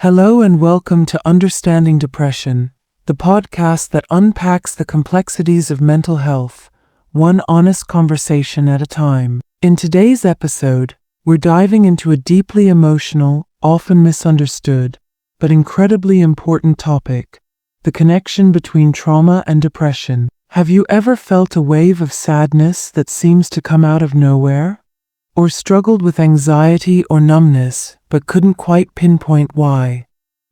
Hello and welcome to Understanding Depression, the podcast that unpacks the complexities of mental health, one honest conversation at a time. In today's episode, we're diving into a deeply emotional, often misunderstood, but incredibly important topic: the connection between trauma and depression. Have you ever felt a wave of sadness that seems to come out of nowhere? Or struggled with anxiety or numbness, but couldn't quite pinpoint why?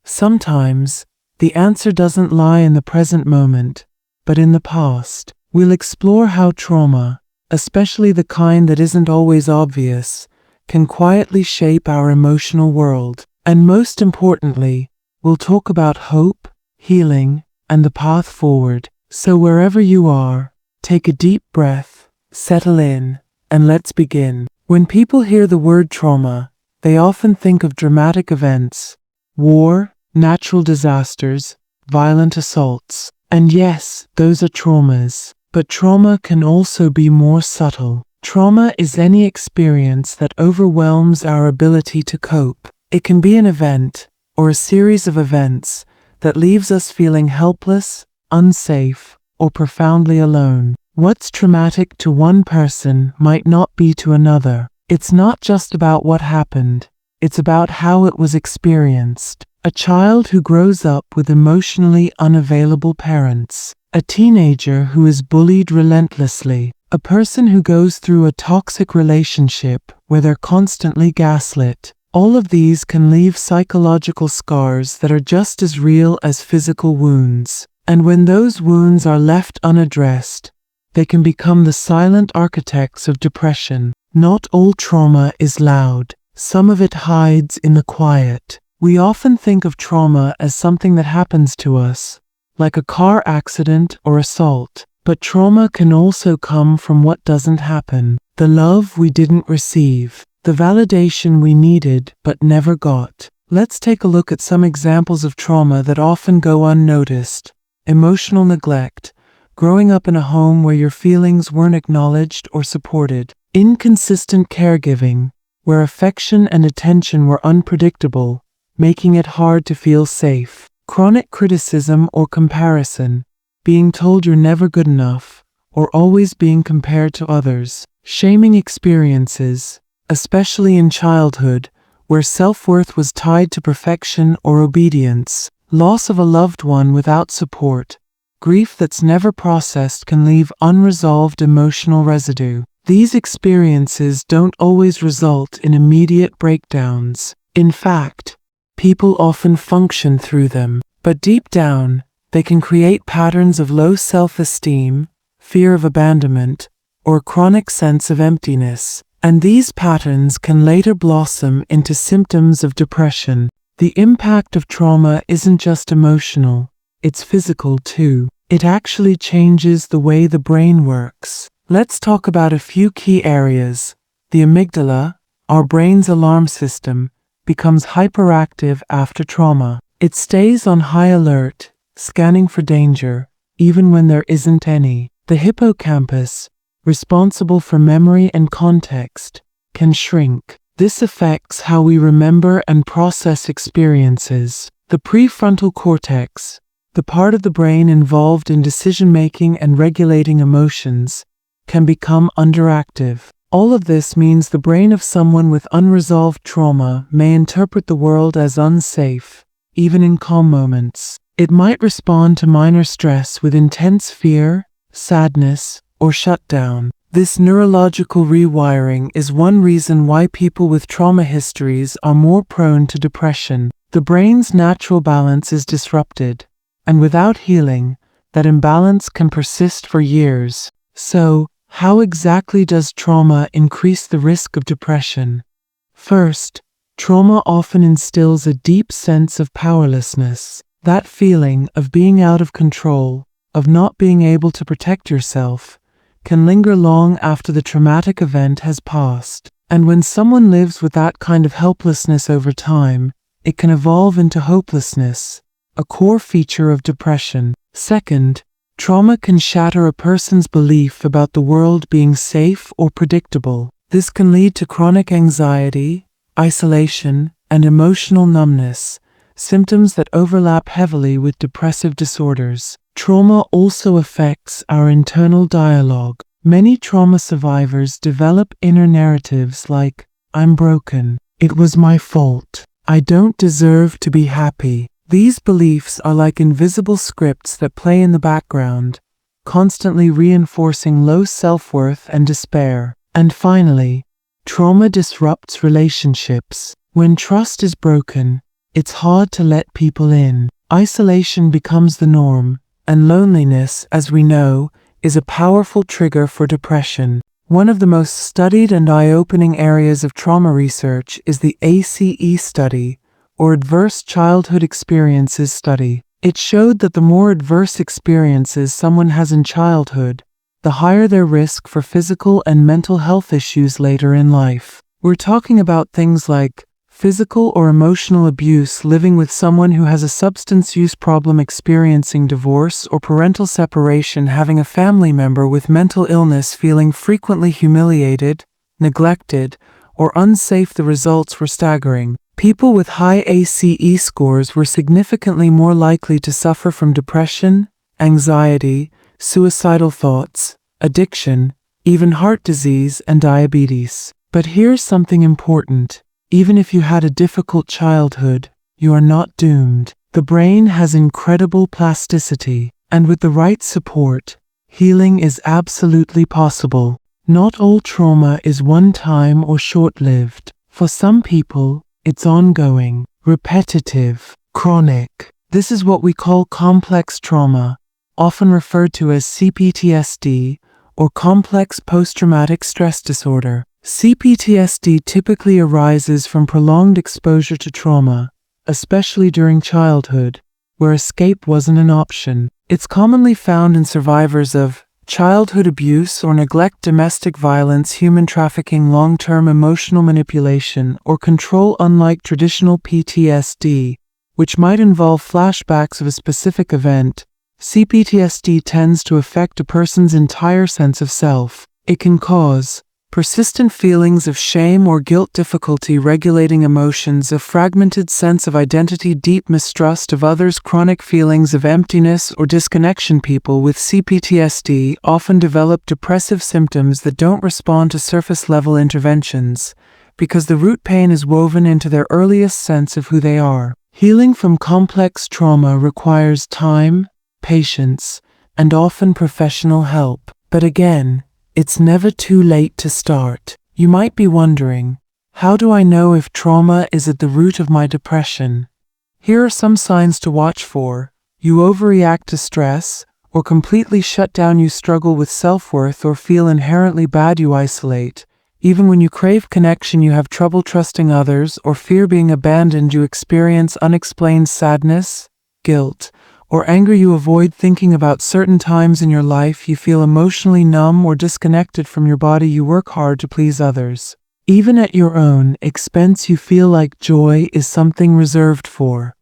Sometimes, the answer doesn't lie in the present moment, but in the past. We'll explore how trauma, especially the kind that isn't always obvious, can quietly shape our emotional world. And most importantly, we'll talk about hope, healing, and the path forward. So wherever you are, take a deep breath, settle in, and let's begin. When people hear the word trauma, they often think of dramatic events: war, natural disasters, violent assaults. And yes, those are traumas. But trauma can also be more subtle. Trauma is any experience that overwhelms our ability to cope. It can be an event, or a series of events, that leaves us feeling helpless, unsafe, or profoundly alone. What's traumatic to one person might not be to another. It's not just about what happened, it's about how it was experienced. A child who grows up with emotionally unavailable parents. A teenager who is bullied relentlessly. A person who goes through a toxic relationship where they're constantly gaslit. All of these can leave psychological scars that are just as real as physical wounds. And when those wounds are left unaddressed, they can become the silent architects of depression. Not all trauma is loud. Some of it hides in the quiet. We often think of trauma as something that happens to us, like a car accident or assault. But trauma can also come from what doesn't happen. The love we didn't receive. The validation we needed but never got. Let's take a look at some examples of trauma that often go unnoticed. Emotional neglect. Growing up in a home where your feelings weren't acknowledged or supported. Inconsistent caregiving, where affection and attention were unpredictable, making it hard to feel safe. Chronic criticism or comparison, being told you're never good enough, or always being compared to others. Shaming experiences, especially in childhood, where self-worth was tied to perfection or obedience. Loss of a loved one without support. Grief that's never processed can leave unresolved emotional residue. These experiences don't always result in immediate breakdowns. In fact, people often function through them, but deep down, they can create patterns of low self-esteem, fear of abandonment, or a chronic sense of emptiness. And these patterns can later blossom into symptoms of depression. The impact of trauma isn't just emotional, it's physical too. It actually changes the way the brain works. Let's talk about a few key areas. The amygdala, our brain's alarm system, becomes hyperactive after trauma. It stays on high alert, scanning for danger, even when there isn't any. The hippocampus, responsible for memory and context, can shrink. This affects how we remember and process experiences. The prefrontal cortex, the part of the brain involved in decision-making and regulating emotions, can become underactive. All of this means the brain of someone with unresolved trauma may interpret the world as unsafe, even in calm moments. It might respond to minor stress with intense fear, sadness, or shutdown. This neurological rewiring is one reason why people with trauma histories are more prone to depression. The brain's natural balance is disrupted, and without healing, that imbalance can persist for years. So, how exactly does trauma increase the risk of depression? First, trauma often instills a deep sense of powerlessness. That feeling of being out of control, of not being able to protect yourself, can linger long after the traumatic event has passed. And when someone lives with that kind of helplessness over time, it can evolve into hopelessness, a core feature of depression. Second, trauma can shatter a person's belief about the world being safe or predictable. This can lead to chronic anxiety, isolation, and emotional numbness, symptoms that overlap heavily with depressive disorders. Trauma also affects our internal dialogue. Many trauma survivors develop inner narratives like, "I'm broken," "It was my fault," "I don't deserve to be happy." These beliefs are like invisible scripts that play in the background, constantly reinforcing low self-worth and despair. And finally, trauma disrupts relationships. When trust is broken, it's hard to let people in. Isolation becomes the norm, and loneliness, as we know, is a powerful trigger for depression. One of the most studied and eye-opening areas of trauma research is the ACE study, or Adverse Childhood Experiences study. It showed that the more adverse experiences someone has in childhood, the higher their risk for physical and mental health issues later in life. We're talking about things like physical or emotional abuse, living with someone who has a substance use problem, experiencing divorce or parental separation, having a family member with mental illness, feeling frequently humiliated, neglected, or unsafe. The results were staggering. People with high ACE scores were significantly more likely to suffer from depression, anxiety, suicidal thoughts, addiction, even heart disease and diabetes. But here's something important. Even if you had a difficult childhood, you are not doomed. The brain has incredible plasticity, and with the right support, healing is absolutely possible. Not all trauma is one-time or short-lived. For some people, it's ongoing, repetitive, chronic. This is what we call complex trauma, often referred to as CPTSD, or complex post-traumatic stress disorder. CPTSD typically arises from prolonged exposure to trauma, especially during childhood, where escape wasn't an option. It's commonly found in survivors of childhood abuse or neglect, domestic violence, human trafficking, long-term emotional manipulation, or control. Unlike traditional PTSD, which might involve flashbacks of a specific event, CPTSD tends to affect a person's entire sense of self. It can cause persistent feelings of shame or guilt, difficulty regulating emotions, a fragmented sense of identity, deep mistrust of others, chronic feelings of emptiness or disconnection. People with CPTSD often develop depressive symptoms that don't respond to surface-level interventions, because the root pain is woven into their earliest sense of who they are. Healing from complex trauma requires time, patience, and often professional help. But again, it's never too late to start. You might be wondering, how do I know if trauma is at the root of my depression? Here are some signs to watch for. You overreact to stress, or completely shut down. You struggle with self-worth or feel inherently bad. You isolate. Even when you crave connection, you have trouble trusting others or fear being abandoned. You experience unexplained sadness, guilt, or anger. You avoid thinking about certain times in your life. You feel emotionally numb or disconnected from your body. You work hard to please others. Even at your own expense, you feel like joy is something reserved for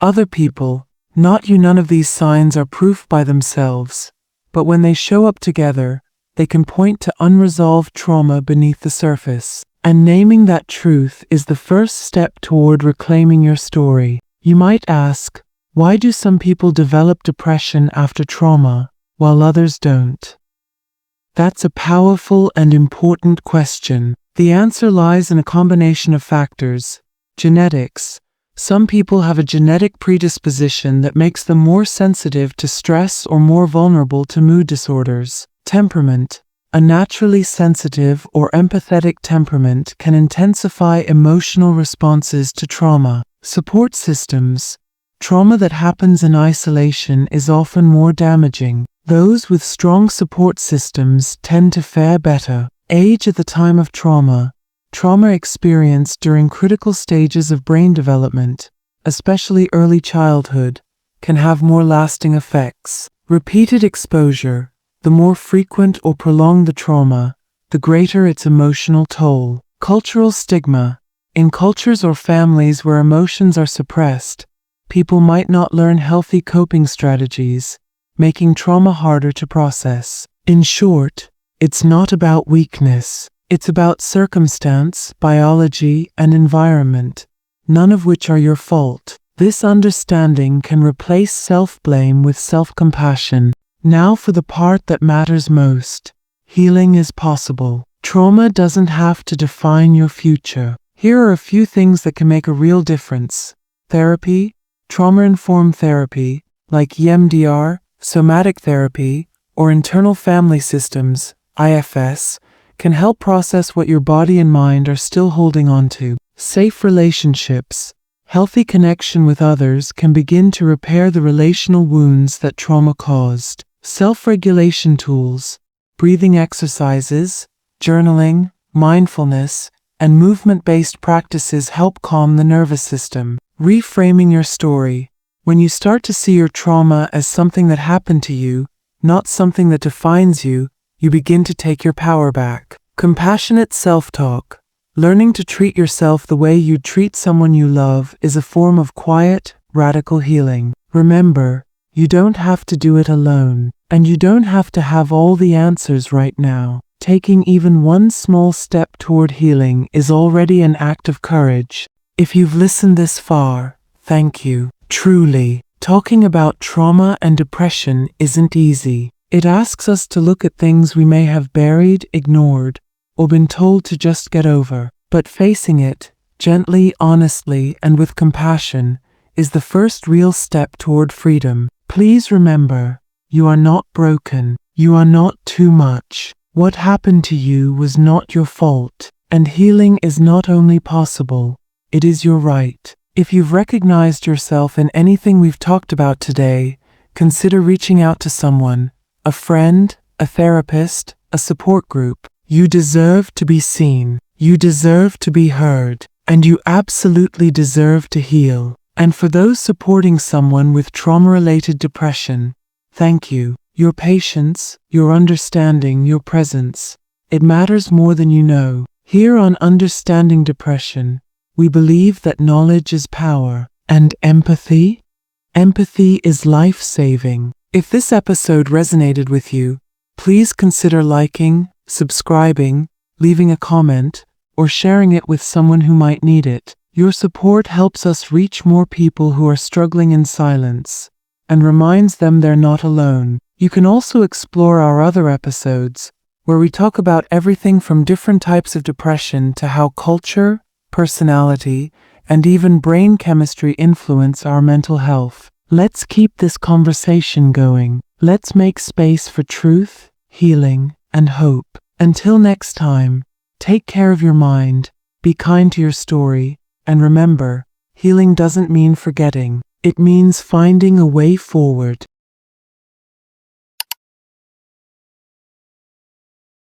other people, not you. None of these signs are proof by themselves, but when they show up together, they can point to unresolved trauma beneath the surface. And naming that truth is the first step toward reclaiming your story. You might ask, why do some people develop depression after trauma, while others don't? That's a powerful and important question. The answer lies in a combination of factors. Genetics. Some people have a genetic predisposition that makes them more sensitive to stress or more vulnerable to mood disorders. Temperament. A naturally sensitive or empathetic temperament can intensify emotional responses to trauma. Support systems. Trauma that happens in isolation is often more damaging. Those with strong support systems tend to fare better. Age at the time of trauma. Trauma experienced during critical stages of brain development, especially early childhood, can have more lasting effects. Repeated exposure. The more frequent or prolonged the trauma, the greater its emotional toll. Cultural stigma. In cultures or families where emotions are suppressed, people might not learn healthy coping strategies, making trauma harder to process. In short, it's not about weakness. It's about circumstance, biology, and environment, none of which are your fault. This understanding can replace self-blame with self-compassion. Now for the part that matters most. Healing is possible. Trauma doesn't have to define your future. Here are a few things that can make a real difference. Therapy, trauma-informed therapy, like EMDR, somatic therapy, or internal family systems, IFS, can help process what your body and mind are still holding on to. Safe relationships. Healthy connection with others can begin to repair the relational wounds that trauma caused. Self-regulation tools, breathing exercises, journaling, mindfulness, and movement-based practices help calm the nervous system. Reframing your story. When you start to see your trauma as something that happened to you, not something that defines you, you begin to take your power back. Compassionate self-talk. Learning to treat yourself the way you'd treat someone you love is a form of quiet, radical healing. Remember, you don't have to do it alone, and you don't have to have all the answers right now. Taking even one small step toward healing is already an act of courage. If you've listened this far, thank you. Truly, talking about trauma and depression isn't easy. It asks us to look at things we may have buried, ignored, or been told to just get over. But facing it, gently, honestly, and with compassion, is the first real step toward freedom. Please remember, you are not broken. You are not too much. What happened to you was not your fault, and healing is not only possible, it is your right. If you've recognized yourself in anything we've talked about today, consider reaching out to someone, a friend, a therapist, a support group. You deserve to be seen. You deserve to be heard. And you absolutely deserve to heal. And for those supporting someone with trauma-related depression, thank you. Your patience, your understanding, your presence. It matters more than you know. Here on Understanding Depression, we believe that knowledge is power. And empathy? Empathy is life-saving. If this episode resonated with you, please consider liking, subscribing, leaving a comment, or sharing it with someone who might need it. Your support helps us reach more people who are struggling in silence, and reminds them they're not alone. You can also explore our other episodes, where we talk about everything from different types of depression to how culture, personality, and even brain chemistry influence our mental health. Let's keep this conversation going. Let's make space for truth, healing, and hope. Until next time, take care of your mind, be kind to your story, and remember, healing doesn't mean forgetting. It means finding a way forward.